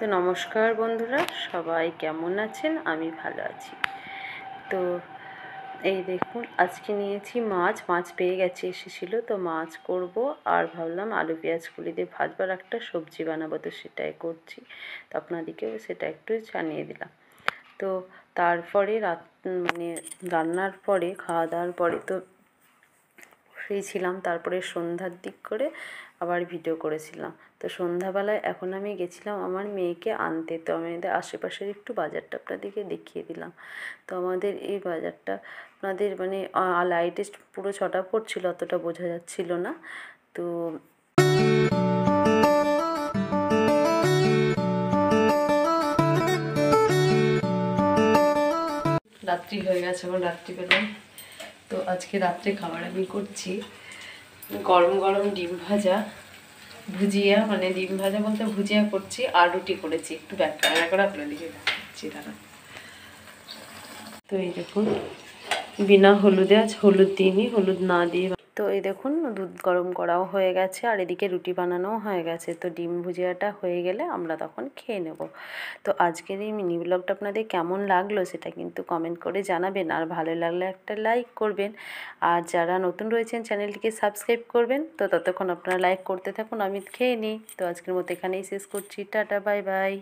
তো নমস্কার বন্ধুরা, সবাই কেমন আছেন? আমি ভালো আছি। তো এই দেখুন, আজকে নিয়েছি মাছ পেয়ে গেছে, এসেছিলো তো মাছ করব। আর ভাবলাম আলু পেঁয়াজ কলি দিয়ে ভাজবার একটা সবজি বানাবো, তো সেটাই করছি। তো আপনাদেরকেও সেটা একটু জানিয়ে দিলাম। তো তারপরে মানে রান্নার পরে, খাওয়া দাওয়ার পরে তো ফ্রি ছিলাম। তারপরে সন্ধ্যার দিক করে আবার ভিডিও করেছিলাম। তো সন্ধ্যাবেলায় এখন আমি গেছিলাম আমার মেয়েকে আনতে। তো আমাদের আশেপাশের একটু বাজারটা আপনাদেরকে দেখিয়ে দিলাম। তো আমাদের এই বাজারটা আপনাদের মানে লাইটে পুরো ছটা পড়ছিল, অতটা বোঝা যাচ্ছিল না। তো রাত্রি হয়ে গেছে, এখন রাত্রিবেলায়। তো আজকে রাত্রে খাবার আমি করছি গরম গরম ডিম ভাজা, ভুজিয়া, মানে ডিম ভাজা বলতে ভুজিয়া করছি, আর রুটি করেছি। একটু ব্যাকড়া করে দিকে দেখাচ্ছি দাঁড়া। তো এই দেখুন, বিনা হলুদে, আজ হলুদ দিইনি, হলুদ না দিয়ে। তো এই দেখুন, দুধ গরম করাও হয়ে গেছে, আর এদিকে রুটি বানানোও হয়ে গেছে। তো ডিম ভুজিয়াটা হয়ে গেলে আমরা তখন খেয়ে নেব। তো আজকের এই মিনি ব্লগটা আপনাদের কেমন লাগলো সেটা কিন্তু কমেন্ট করে জানাবেন, আর ভালো লাগলে একটা লাইক করবেন। আর যারা নতুন রয়েছেন চ্যানেলটিকে সাবস্ক্রাইব করবেন। তো ততক্ষণ আপনারা লাইক করতে থাকুন, আমি খেয়ে নিই। তো আজকের মতো এখানেই শেষ করছি। Tata, bye bye.